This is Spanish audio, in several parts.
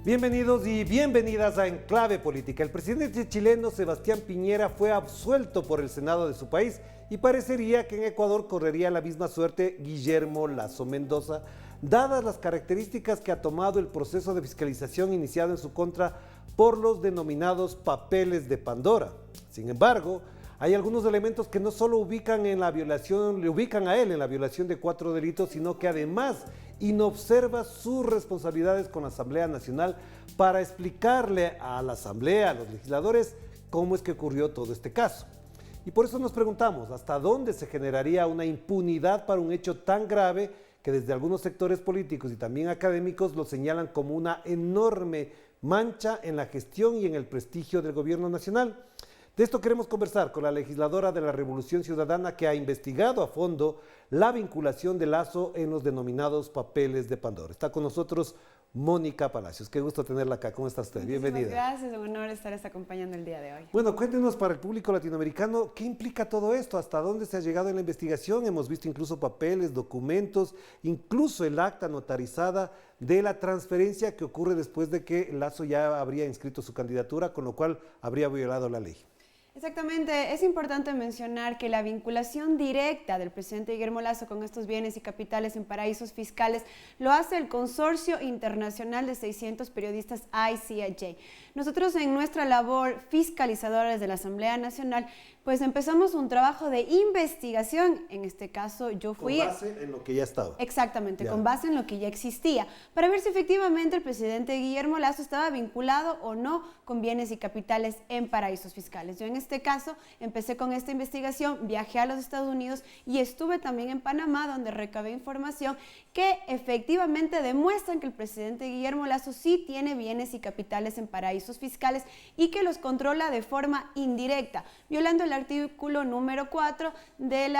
Bienvenidos y bienvenidas a Enclave Política. El presidente chileno Sebastián Piñera fue absuelto por el Senado de su país y parecería que en Ecuador correría la misma suerte Guillermo Lasso Mendoza, dadas las características que ha tomado el proceso de fiscalización iniciado en su contra por los denominados papeles de Pandora. Sin embargo, hay algunos elementos que no solo le ubican a él en la violación de 4 delitos, sino que además inobserva sus responsabilidades con la Asamblea Nacional para explicarle a la Asamblea, a los legisladores, cómo es que ocurrió todo este caso. Y por eso nos preguntamos, ¿hasta dónde se generaría una impunidad para un hecho tan grave que desde algunos sectores políticos y también académicos lo señalan como una enorme mancha en la gestión y en el prestigio del gobierno nacional? De esto queremos conversar con la legisladora de la Revolución Ciudadana que ha investigado a fondo la vinculación de Lasso en los denominados papeles de Pandora. Está con nosotros Mónica Palacios. Qué gusto tenerla acá. ¿Cómo está usted? Bienvenida. Gracias, un honor estarles acompañando el día de hoy. Bueno, cuéntenos para el público latinoamericano, ¿qué implica todo esto? ¿Hasta dónde se ha llegado en la investigación? Hemos visto incluso papeles, documentos, incluso el acta notarizada de la transferencia que ocurre después de que Lasso ya habría inscrito su candidatura, con lo cual habría violado la ley. Exactamente, es importante mencionar que la vinculación directa del presidente Guillermo Lasso con estos bienes y capitales en paraísos fiscales lo hace el Consorcio Internacional de 600 Periodistas ICIJ. Nosotros en nuestra labor fiscalizadora desde la Asamblea Nacional, pues empezamos un trabajo de investigación, en este caso yo fui... Con base en lo que ya estaba. Exactamente, ya. Con base en lo que ya existía, para ver si efectivamente el presidente Guillermo Lasso estaba vinculado o no con bienes y capitales en paraísos fiscales. Yo en este caso empecé con esta investigación, viajé a los Estados Unidos y estuve también en Panamá, donde recabé información que efectivamente demuestran que el presidente Guillermo Lasso sí tiene bienes y capitales en paraísos fiscales y que los controla de forma indirecta, violando el artículo número 4 del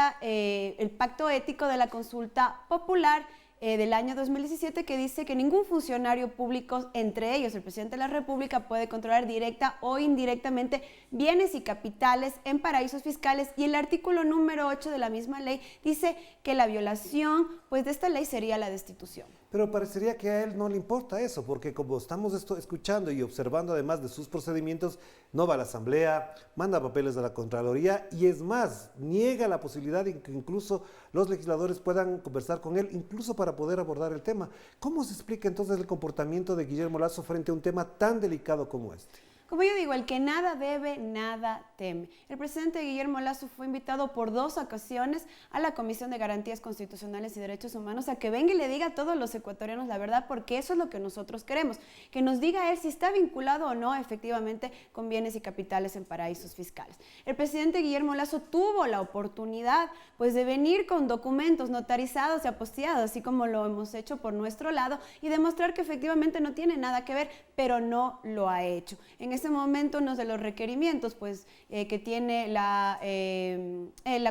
Pacto Ético de la Consulta Popular del año 2017, que dice que ningún funcionario público, entre ellos el presidente de la República, puede controlar directa o indirectamente bienes y capitales en paraísos fiscales, y el artículo número 8 de la misma ley dice que la violación pues, de esta ley sería la destitución. Pero parecería que a él no le importa eso, porque como estamos escuchando y observando además de sus procedimientos, no va a la Asamblea, manda papeles a la Contraloría y es más, niega la posibilidad de que incluso los legisladores puedan conversar con él, incluso para poder abordar el tema. ¿Cómo se explica entonces el comportamiento de Guillermo Lasso frente a un tema tan delicado como este? Como yo digo, el que nada debe, nada teme. El presidente Guillermo Lasso fue invitado por 2 ocasiones a la Comisión de Garantías Constitucionales y Derechos Humanos a que venga y le diga a todos los ecuatorianos la verdad, porque eso es lo que nosotros queremos, que nos diga él si está vinculado o no efectivamente con bienes y capitales en paraísos fiscales. El presidente Guillermo Lasso tuvo la oportunidad pues, de venir con documentos notarizados y apostillados, así como lo hemos hecho por nuestro lado, y demostrar que efectivamente no tiene nada que ver, pero no lo ha hecho. En ese momento, uno de los requerimientos pues, que tiene la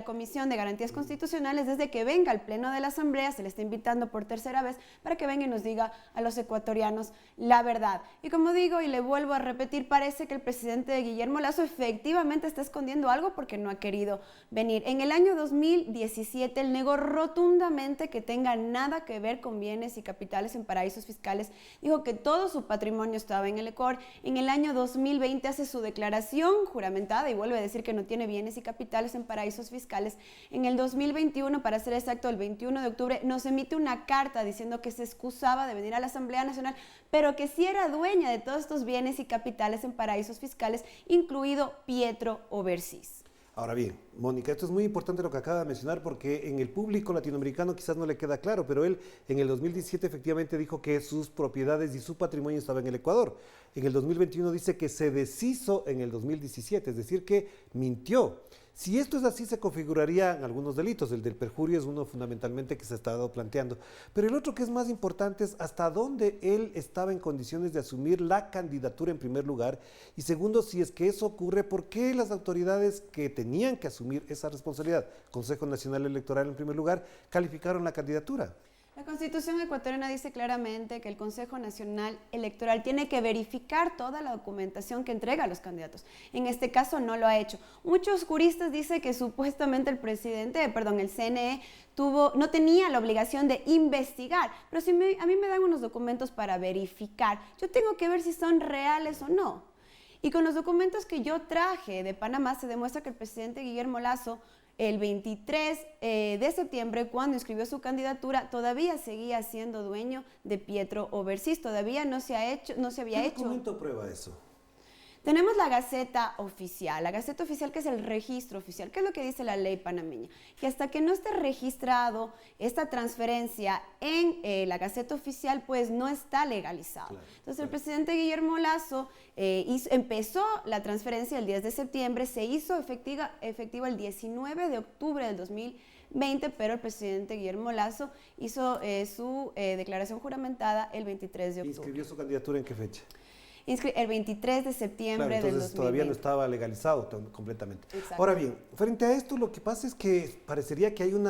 Comisión de Garantías Constitucionales, desde que venga al Pleno de la Asamblea, se le está invitando por 3ª vez para que venga y nos diga a los ecuatorianos la verdad. Y como digo y le vuelvo a repetir, parece que el presidente Guillermo Lasso efectivamente está escondiendo algo porque no ha querido venir. En el año 2017, él negó rotundamente que tenga nada que ver con bienes y capitales en paraísos fiscales. Dijo que todo su patrimonio estaba en el Ecuador. En el año 2020 hace su declaración juramentada y vuelve a decir que no tiene bienes y capitales en paraísos fiscales. En el 2021, para ser exacto, el 21 de octubre, nos emite una carta diciendo que se excusaba de venir a la Asamblea Nacional, pero que sí era dueña de todos estos bienes y capitales en paraísos fiscales, incluido Pietro Overseas. Ahora bien, Mónica, esto es muy importante lo que acaba de mencionar porque en el público latinoamericano quizás no le queda claro, pero él en el 2017 efectivamente dijo que sus propiedades y su patrimonio estaban en el Ecuador. En el 2021 dice que se deshizo en el 2017, es decir, que mintió. Si esto es así, se configurarían algunos delitos. El del perjurio es uno fundamentalmente que se ha estado planteando. Pero el otro que es más importante es hasta dónde él estaba en condiciones de asumir la candidatura en primer lugar. Y segundo, si es que eso ocurre, ¿por qué las autoridades que tenían que asumir esa responsabilidad, Consejo Nacional Electoral en primer lugar, calificaron la candidatura? La Constitución ecuatoriana dice claramente que el Consejo Nacional Electoral tiene que verificar toda la documentación que entrega a los candidatos. En este caso no lo ha hecho. Muchos juristas dicen que supuestamente el CNE no tenía la obligación de investigar, pero si a mí me dan unos documentos para verificar, yo tengo que ver si son reales o no. Y con los documentos que yo traje de Panamá se demuestra que el presidente Guillermo Lasso el 23 de septiembre, cuando inscribió su candidatura, todavía seguía siendo dueño de Pietro Overseas, todavía no se había hecho. ¿Qué documento prueba eso? Tenemos la Gaceta Oficial que es el registro oficial. ¿Qué es lo que dice la ley panameña? Que hasta que no esté registrado esta transferencia en la Gaceta Oficial, pues no está legalizado. Claro, Entonces el presidente Guillermo Lasso empezó la transferencia el 10 de septiembre, se hizo efectiva el 19 de octubre del 2020, pero el presidente Guillermo Lasso hizo su declaración juramentada el 23 de octubre. ¿Inscribió su candidatura en qué fecha? El 23 de septiembre del 2020. Entonces todavía no estaba legalizado completamente. Exacto. Ahora bien, frente a esto lo que pasa es que parecería que hay un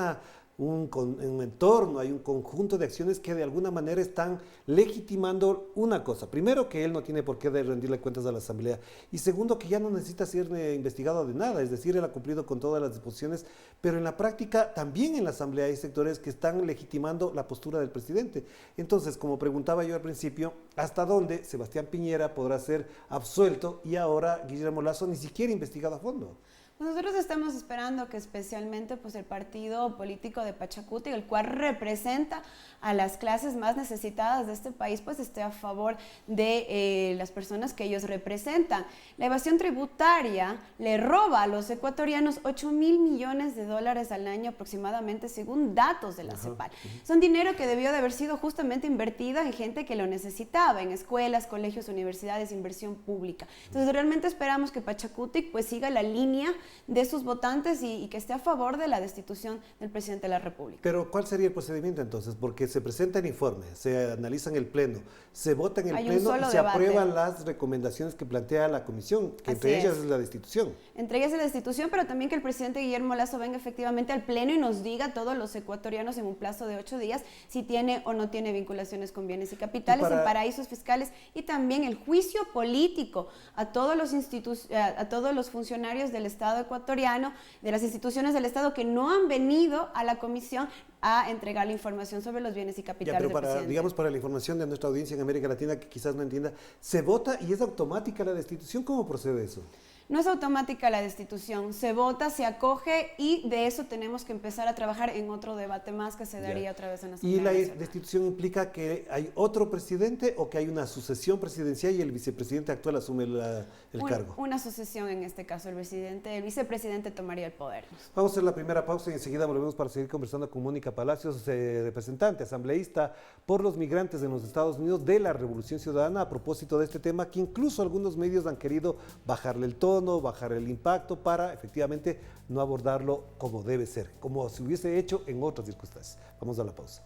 entorno, hay un conjunto de acciones que de alguna manera están legitimando una cosa. Primero, que él no tiene por qué rendirle cuentas a la Asamblea. Y segundo, que ya no necesita ser investigado de nada. Es decir, él ha cumplido con todas las disposiciones, pero en la práctica también en la Asamblea hay sectores que están legitimando la postura del presidente. Entonces, como preguntaba yo al principio, ¿hasta dónde Sebastián Piñera podrá ser absuelto y ahora Guillermo Lasso ni siquiera investigado a fondo? Nosotros estamos esperando que especialmente el partido político de Pachacuti, el cual representa a las clases más necesitadas de este país, pues esté a favor de las personas que ellos representan. La evasión tributaria le roba a los ecuatorianos 8.000 millones de dólares al año aproximadamente, según datos de la CEPAL. Son dinero que debió de haber sido justamente invertido en gente que lo necesitaba, en escuelas, colegios, universidades, inversión pública. Entonces realmente esperamos que Pachacuti pues siga la línea de sus votantes y que esté a favor de la destitución del presidente de la República. Pero ¿cuál sería el procedimiento entonces? Porque se presenta el informe, se analiza en el Pleno, se vota en el Pleno y se aprueban las recomendaciones que plantea la Comisión, que entre ellas es la destitución. Entre ellas es la destitución, pero también que el presidente Guillermo Lasso venga efectivamente al Pleno y nos diga a todos los ecuatorianos en un plazo de 8 días si tiene o no tiene vinculaciones con bienes y capitales en paraísos fiscales, y también el juicio político a todos los funcionarios del Estado ecuatoriano, de las instituciones del Estado que no han venido a la Comisión a entregar la información sobre los bienes y capitales del presidente. Digamos, para la información de nuestra audiencia en América Latina que quizás no entienda, ¿se vota y es automática la destitución? ¿Cómo procede eso? No es automática la destitución, se vota, se acoge y de eso tenemos que empezar a trabajar en otro debate más que se daría otra vez en la Asamblea ¿Y la Nacional? destitución implica que hay otro presidente o que hay una sucesión presidencial y el vicepresidente actual asume el cargo? Una sucesión en este caso, el vicepresidente tomaría el poder. Vamos a hacer la primera pausa y enseguida volvemos para seguir conversando con Mónica Palacios, representante, asambleísta por los migrantes en los Estados Unidos de la Revolución Ciudadana, a propósito de este tema que incluso algunos medios han querido bajarle el tono, bajar el impacto para efectivamente no abordarlo como debe ser, como se hubiese hecho en otras circunstancias. Vamos a la pausa.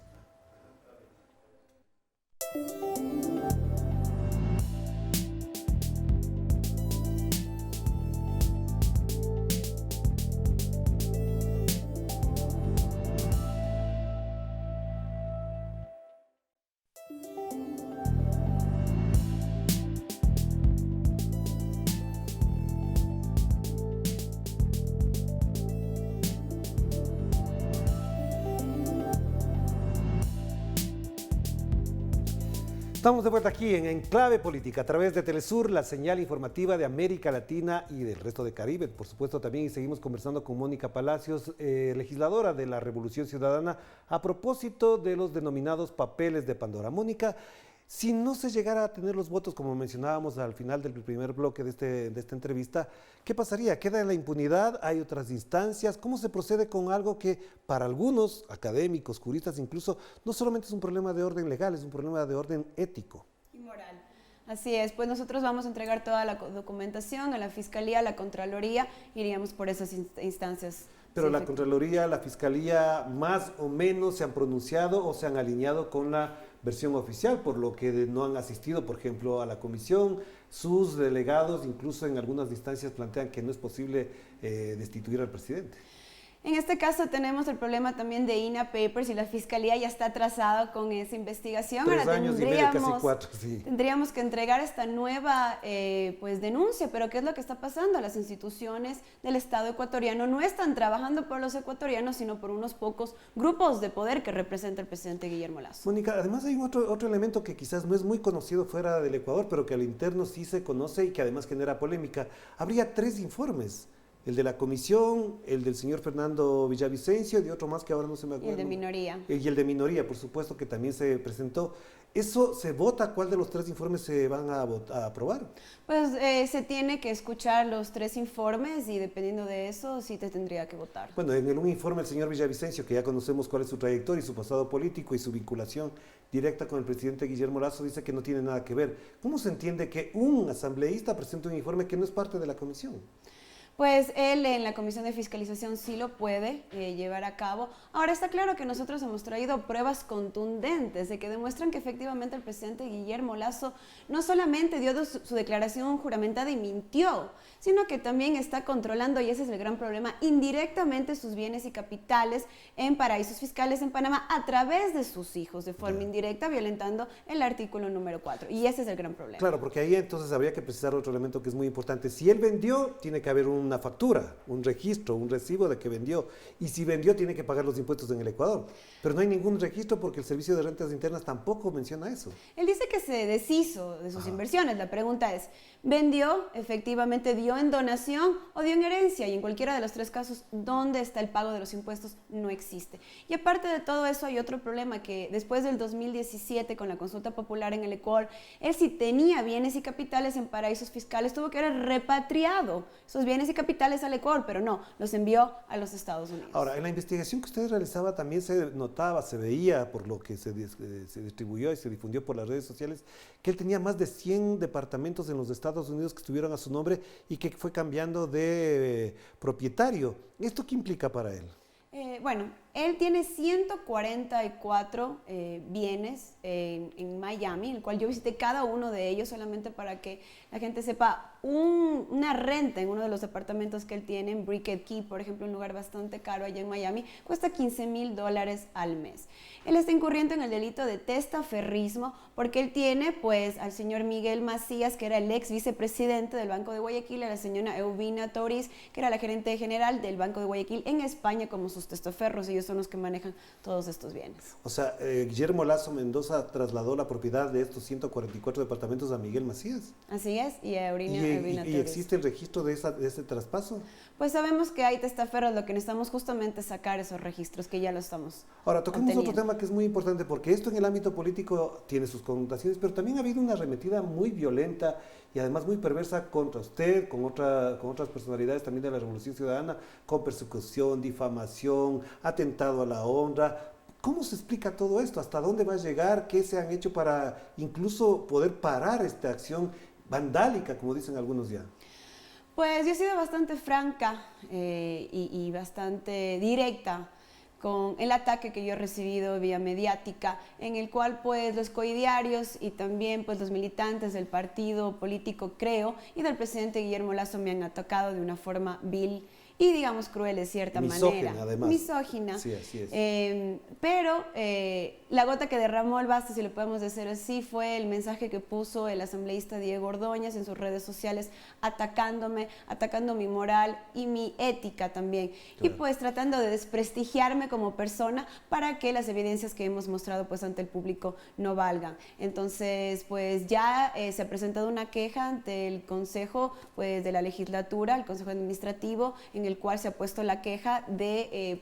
Estamos de vuelta aquí en Enclave Política a través de Telesur, la señal informativa de América Latina y del resto de Caribe, por supuesto también, y seguimos conversando con Mónica Palacios, legisladora de la Revolución Ciudadana, a propósito de los denominados papeles de Pandora. Mónica, si no se llegara a tener los votos, como mencionábamos al final del primer bloque de esta entrevista, ¿qué pasaría? ¿Queda en la impunidad? ¿Hay otras instancias? ¿Cómo se procede con algo que para algunos académicos, juristas incluso, no solamente es un problema de orden legal, es un problema de orden ético? Y moral. Así es, pues nosotros vamos a entregar toda la documentación a la Fiscalía, a la Contraloría, iríamos por esas instancias. Pero la Contraloría, la Fiscalía, más o menos se han pronunciado o se han alineado con la versión oficial, por lo que no han asistido, por ejemplo, a la comisión. Sus delegados, incluso en algunas instancias, plantean que no es posible destituir al presidente. En este caso tenemos el problema también de INA Papers y la Fiscalía ya está atrasada con esa investigación. 3 Ahora años y medio, casi 4, sí. Tendríamos que entregar esta nueva pues denuncia, pero ¿qué es lo que está pasando? Las instituciones del Estado ecuatoriano no están trabajando por los ecuatorianos, sino por unos pocos grupos de poder que representa el presidente Guillermo Lasso. Mónica, además hay otro elemento que quizás no es muy conocido fuera del Ecuador, pero que al interno sí se conoce y que además genera polémica. Habría 3 informes. El de la comisión, el del señor Fernando Villavicencio y de otro más que ahora no se me acuerda. Y el de minoría. Y el de minoría, por supuesto, que también se presentó. ¿Eso se vota? ¿Cuál de los 3 informes se van a aprobar? Pues se tiene que escuchar los 3 informes y dependiendo de eso sí te tendría que votar. Bueno, en un informe el señor Villavicencio, que ya conocemos cuál es su trayectoria y su pasado político y su vinculación directa con el presidente Guillermo Lasso, dice que no tiene nada que ver. ¿Cómo se entiende que un asambleísta presente un informe que no es parte de la comisión? Pues él en la Comisión de Fiscalización sí lo puede llevar a cabo. Ahora está claro que nosotros hemos traído pruebas contundentes de que demuestran que efectivamente el presidente Guillermo Lasso no solamente dio su declaración juramentada y mintió, sino que también está controlando, y ese es el gran problema, indirectamente sus bienes y capitales en paraísos fiscales en Panamá a través de sus hijos, de forma indirecta, violentando el artículo número 4. Y ese es el gran problema. Claro, porque ahí entonces habría que precisar otro elemento que es muy importante. Si él vendió, tiene que haber una factura, un registro, un recibo de que vendió. Y si vendió, tiene que pagar los impuestos en el Ecuador. Pero no hay ningún registro porque el Servicio de Rentas Internas tampoco menciona eso. Él dice que se deshizo de sus inversiones. La pregunta es, ¿vendió, efectivamente dio en donación o dio en herencia? Y en cualquiera de los 3 casos, ¿dónde está el pago de los impuestos? No existe. Y aparte de todo eso, hay otro problema que después del 2017, con la consulta popular en el Ecuador, él sí tenía bienes y capitales en paraísos fiscales, tuvo que haber repatriado esos bienes y capitales al Ecuador, pero no, los envió a los Estados Unidos. Ahora, en la investigación que usted realizaba también se notaba, se veía por lo que se distribuyó y se difundió por las redes sociales, que él tenía más de 100 departamentos en los Estados Unidos que estuvieron a su nombre y que fue cambiando de propietario. ¿Esto qué implica para él? Bueno, él tiene 144 bienes en Miami, el cual yo visité cada uno de ellos solamente para que la gente sepa. Una renta en uno de los departamentos que él tiene en Brickell Key, por ejemplo, un lugar bastante caro allá en Miami, cuesta $15,000 al mes. Él está incurriendo en el delito de testaferrismo porque él tiene pues al señor Miguel Macías, que era el ex vicepresidente del Banco de Guayaquil, a la señora Euvina Toriz, que era la gerente general del Banco de Guayaquil en España, como sus testaferros. Ellos son los que manejan todos estos bienes. O sea, Guillermo Lasso Mendoza trasladó la propiedad de estos 144 departamentos a Miguel Macías. Así es, y a Euvina Toriz. ¿Y existe el registro de ese traspaso? Pues sabemos que hay testaferros, lo que necesitamos justamente es sacar esos registros, que ya lo estamos Ahora, tocamos obteniendo. otro tema que es muy importante, porque esto en el ámbito político tiene sus connotaciones, pero también ha habido una arremetida muy violenta y además muy perversa contra usted, con otras personalidades también de la Revolución Ciudadana, con persecución, difamación, atentado a la honra. ¿Cómo se explica todo esto? ¿Hasta dónde va a llegar? ¿Qué se han hecho para incluso poder parar esta acción vandálica, como dicen algunos ya? Pues yo he sido bastante franca y bastante directa con el ataque que yo he recibido vía mediática, en el cual pues los coidiarios y también pues los militantes del partido político Creo y del presidente Guillermo Lasso me han atacado de una forma vil y digamos cruel de cierta manera. Además. Misógina. Sí, así es. Pero la gota que derramó el vaso, si lo podemos decir así, fue el mensaje que puso el asambleísta Diego Ordóñez en sus redes sociales, atacándome, atacando mi moral y mi ética también. Claro. Y pues tratando de desprestigiarme como persona para que las evidencias que hemos mostrado pues ante el público no valgan. Entonces pues ya se ha presentado una queja ante el Consejo pues de la Legislatura, el Consejo Administrativo, en el cual se ha puesto la queja de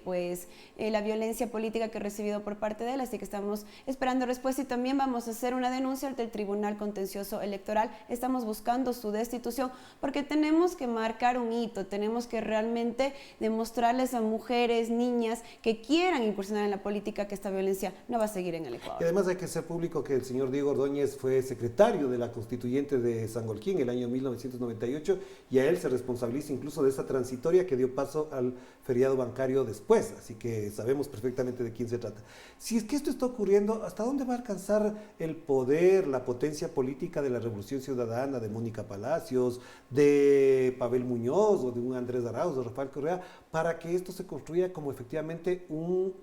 la violencia política que he recibido por parte de él, así que estamos esperando respuesta y también vamos a hacer una denuncia ante el Tribunal Contencioso Electoral. Estamos buscando su destitución porque tenemos que marcar un hito, tenemos que realmente demostrarles a mujeres, niñas que quieran incursionar en la política que esta violencia no va a seguir en el Ecuador. Y además hay que hacer público que el señor Diego Ordóñez fue secretario de la constituyente de Sangolquí en el año 1998 y a él se responsabiliza incluso de esa transitoria que dio paso al feriado bancario después, así que sabemos perfectamente de quién se trata. Si es que esto está ocurriendo, ¿hasta dónde va a alcanzar el poder, la potencia política de la Revolución Ciudadana, de Mónica Palacios, de Pavel Muñoz o de un Andrés Arauz o Rafael Correa, para que esto se construya como efectivamente un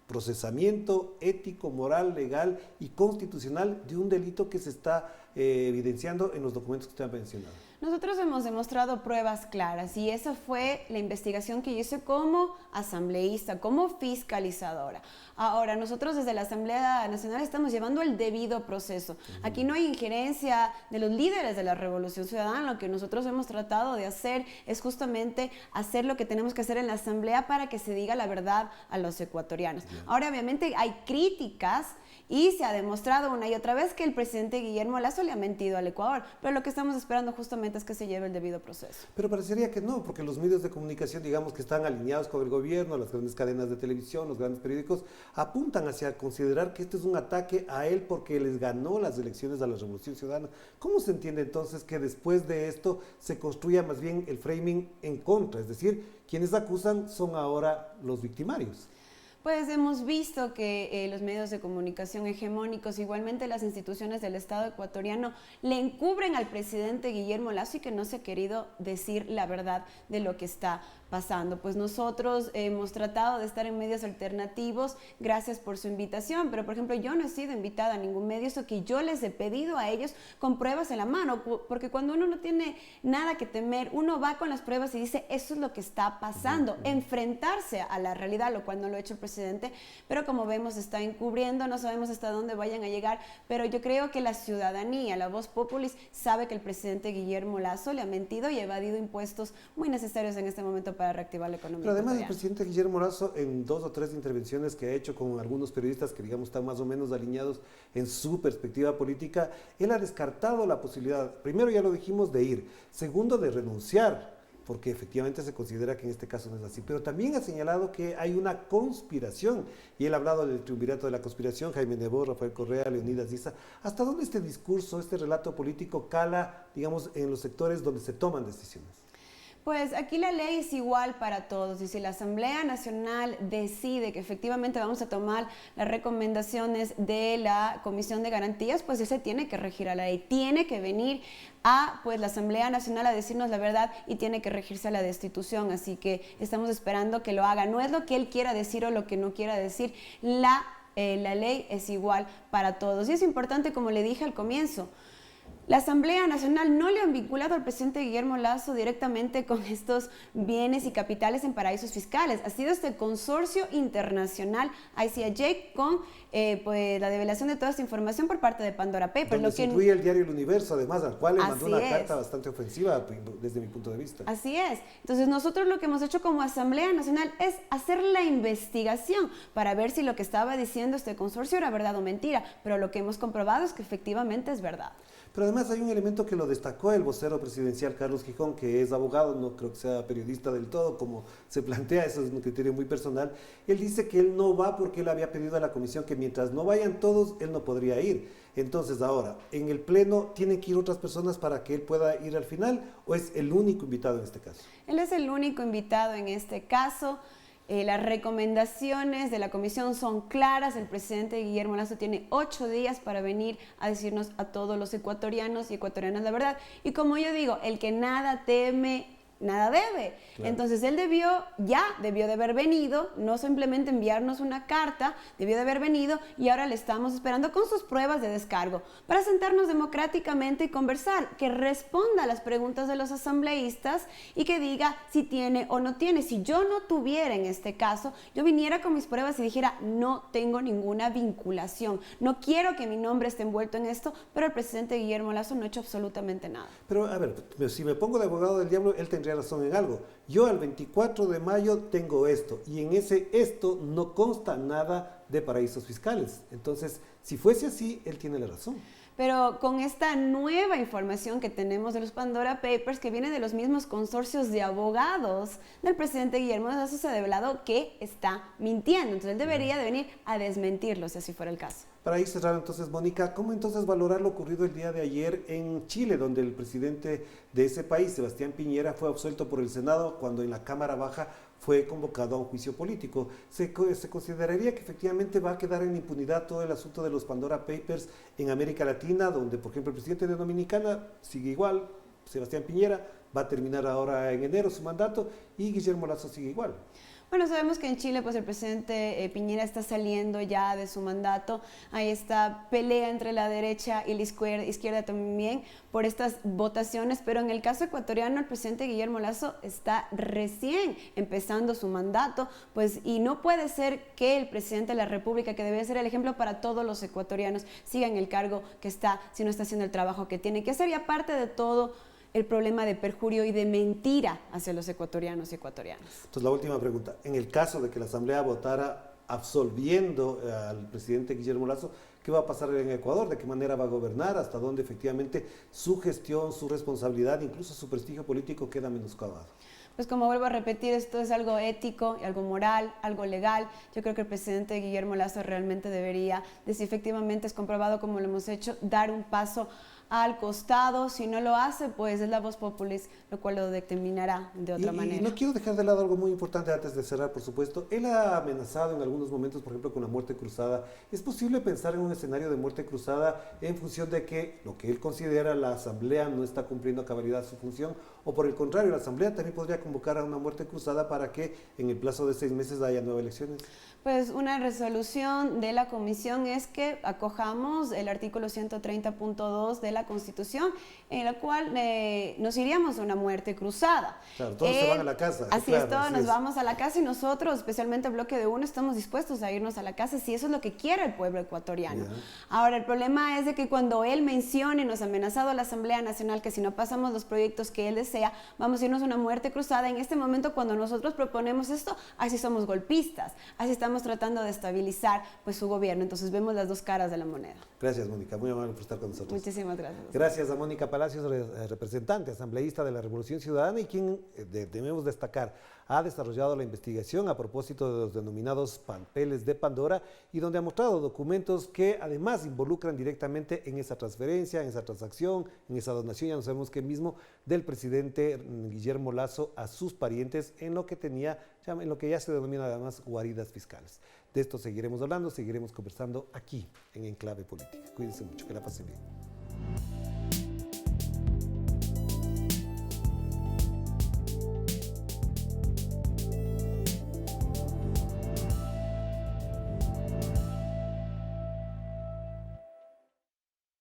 procesamiento ético, moral, legal y constitucional de un delito que se está evidenciando en los documentos que usted ha mencionado? Nosotros hemos demostrado pruebas claras y esa fue la investigación que yo hice como asambleísta, como fiscalizadora. Ahora, nosotros desde la Asamblea Nacional estamos llevando el debido proceso. Aquí no hay injerencia de los líderes de la Revolución Ciudadana. Lo que nosotros hemos tratado de hacer es justamente hacer lo que tenemos que hacer en la Asamblea para que se diga la verdad a los ecuatorianos. Ahora, obviamente, hay críticas y se ha demostrado una y otra vez que el presidente Guillermo Lasso le ha mentido al Ecuador, pero lo que estamos esperando justamente es que se lleve el debido proceso. Pero parecería que no, porque los medios de comunicación, digamos que están alineados con el gobierno, las grandes cadenas de televisión, los grandes periódicos, apuntan hacia considerar que este es un ataque a él porque les ganó las elecciones a la Revolución Ciudadana. ¿Cómo se entiende entonces que después de esto se construya más bien el framing en contra? Es decir, quienes acusan son ahora los victimarios. Pues hemos visto que los medios de comunicación hegemónicos, igualmente las instituciones del Estado ecuatoriano, le encubren al presidente Guillermo Lasso y que no se ha querido decir la verdad de lo que está pasando. Pues nosotros hemos tratado de estar en medios alternativos, gracias por su invitación, pero por ejemplo yo no he sido invitada a ningún medio, eso que yo les he pedido a ellos con pruebas en la mano, porque cuando uno no tiene nada que temer, uno va con las pruebas y dice, eso es lo que está pasando, enfrentarse a la realidad, lo cual no lo ha hecho el presidente, pero como vemos está encubriendo, no sabemos hasta dónde vayan a llegar, pero yo creo que la ciudadanía, la voz populis, sabe que el presidente Guillermo Lasso le ha mentido y evadido impuestos muy necesarios en este momento para reactivar la economía. Pero además el presidente Guillermo Lasso, en 2 o 3 intervenciones que ha hecho con algunos periodistas que digamos están más o menos alineados en su perspectiva política, él ha descartado la posibilidad, primero ya lo dijimos, de ir, segundo de renunciar, porque efectivamente se considera que en este caso no es así, pero también ha señalado que hay una conspiración, y él ha hablado del triunvirato de la conspiración, Jaime Nebot, Rafael Correa, Leonidas Issa. ¿Hasta dónde este discurso, este relato político cala, digamos, en los sectores donde se toman decisiones? Pues aquí la ley es igual para todos y si la Asamblea Nacional decide que efectivamente vamos a tomar las recomendaciones de la Comisión de Garantías, pues ese tiene que regir a la ley, tiene que venir a pues la Asamblea Nacional a decirnos la verdad y tiene que regirse a la destitución, así que estamos esperando que lo haga. No es lo que él quiera decir o lo que no quiera decir, la ley es igual para todos y es importante, como le dije al comienzo, la Asamblea Nacional no le han vinculado al presidente Guillermo Lasso directamente con estos bienes y capitales en paraísos fiscales. Ha sido este consorcio internacional ICIJ con pues, la develación de toda esta información por parte de Pandora Papers. Donde se incluye el diario El Universo, además, al cual le mandó una carta bastante ofensiva desde mi punto de vista. Así es. Entonces nosotros lo que hemos hecho como Asamblea Nacional es hacer la investigación para ver si lo que estaba diciendo este consorcio era verdad o mentira, pero lo que hemos comprobado es que efectivamente es verdad. Pero además hay un elemento que lo destacó el vocero presidencial Carlos Gijón, que es abogado, no creo que sea periodista del todo, como se plantea, eso es un criterio muy personal. Él dice que él no va porque él había pedido a la comisión que mientras no vayan todos, él no podría ir. Entonces ahora, ¿en el pleno tienen que ir otras personas para que él pueda ir al final o es el único invitado en este caso? Él es el único invitado en este caso. Las recomendaciones de la comisión son claras. El presidente Guillermo Lasso tiene 8 días para venir a decirnos a todos los ecuatorianos y ecuatorianas la verdad. Y como yo digo, el que nada teme, nada debe. Claro. Entonces él debió de haber venido, no simplemente enviarnos una carta, debió de haber venido y ahora le estamos esperando con sus pruebas de descargo para sentarnos democráticamente y conversar, que responda a las preguntas de los asambleístas y que diga si tiene o no tiene. Si yo no tuviera en este caso, yo viniera con mis pruebas y dijera no tengo ninguna vinculación, no quiero que mi nombre esté envuelto en esto, pero el presidente Guillermo Lasso no ha hecho absolutamente nada. Pero a ver, si me pongo de abogado del diablo, él tendría razón en algo. Yo al 24 de mayo tengo esto y en esto no consta nada de paraísos fiscales. Entonces, si fuese así, él tiene la razón. Pero con esta nueva información que tenemos de los Pandora Papers, que viene de los mismos consorcios de abogados del presidente Guillermo Lasso, se ha develado que está mintiendo. Entonces él debería de venir a desmentirlo, si así fuera el caso. Para ir cerrando entonces, Mónica, ¿cómo entonces valorar lo ocurrido el día de ayer en Chile, donde el presidente de ese país, Sebastián Piñera, fue absuelto por el Senado cuando en la Cámara Baja fue convocado a un juicio político? ¿Se consideraría que efectivamente va a quedar en impunidad todo el asunto de los Pandora Papers en América Latina, donde, por ejemplo, el presidente de Dominicana sigue igual, Sebastián Piñera va a terminar ahora en enero su mandato y Guillermo Lasso sigue igual? Bueno, sabemos que en Chile pues el presidente Piñera está saliendo ya de su mandato. Hay esta pelea entre la derecha y la izquierda también por estas votaciones, pero en el caso ecuatoriano el presidente Guillermo Lasso está recién empezando su mandato, pues y no puede ser que el presidente de la República, que debe ser el ejemplo para todos los ecuatorianos, siga en el cargo que está si no está haciendo el trabajo que tiene que hacer. Y aparte de todo, el problema de perjurio y de mentira hacia los ecuatorianos y ecuatorianas. Entonces, la última pregunta. En el caso de que la Asamblea votara absolviendo al presidente Guillermo Lasso, ¿qué va a pasar en Ecuador? ¿De qué manera va a gobernar? ¿Hasta dónde efectivamente su gestión, su responsabilidad, incluso su prestigio político queda menoscabado? Pues como vuelvo a repetir, esto es algo ético, algo moral, algo legal. Yo creo que el presidente Guillermo Lasso realmente debería, de si efectivamente es comprobado como lo hemos hecho, dar un paso al costado. Si no lo hace, pues es la voz populis, lo cual lo determinará de otra manera. Y no quiero dejar de lado algo muy importante antes de cerrar, por supuesto. Él ha amenazado en algunos momentos, por ejemplo, con la muerte cruzada. ¿Es posible pensar en un escenario de muerte cruzada en función de que lo que él considera la Asamblea no está cumpliendo a cabalidad su función? O por el contrario, la Asamblea también podría convocar a una muerte cruzada para que en el plazo de 6 meses haya nuevas elecciones. Pues una resolución de la comisión es que acojamos el artículo 130.2 de la Constitución, en la cual nos iríamos a una muerte cruzada. Claro, todos se van a la casa. Así claro, es, todos así nos es. vamos a la casa y nosotros, especialmente el bloque de uno, estamos dispuestos a irnos a la casa si eso es lo que quiere el pueblo ecuatoriano. Yeah. Ahora, el problema es de que cuando él mencione, nos ha amenazado a la Asamblea Nacional que si no pasamos los proyectos que él desea, vamos a irnos a una muerte cruzada. En este momento, cuando nosotros proponemos esto, así somos golpistas, así estamos tratando de estabilizar pues su gobierno. Entonces vemos las dos caras de la moneda. Gracias, Mónica, muy amable por estar con nosotros. Muchísimas gracias. Gracias a Mónica Palacios, representante, asambleísta de la Revolución Ciudadana y quien, debemos destacar, ha desarrollado la investigación a propósito de los denominados papeles de Pandora y donde ha mostrado documentos que además involucran directamente en esa transferencia, en esa transacción, en esa donación, ya no sabemos qué mismo, del presidente Guillermo Lasso a sus parientes en lo que ya se denomina además guaridas fiscales. De esto seguiremos hablando, seguiremos conversando aquí en Enclave Política. Cuídense mucho, que la pasen bien.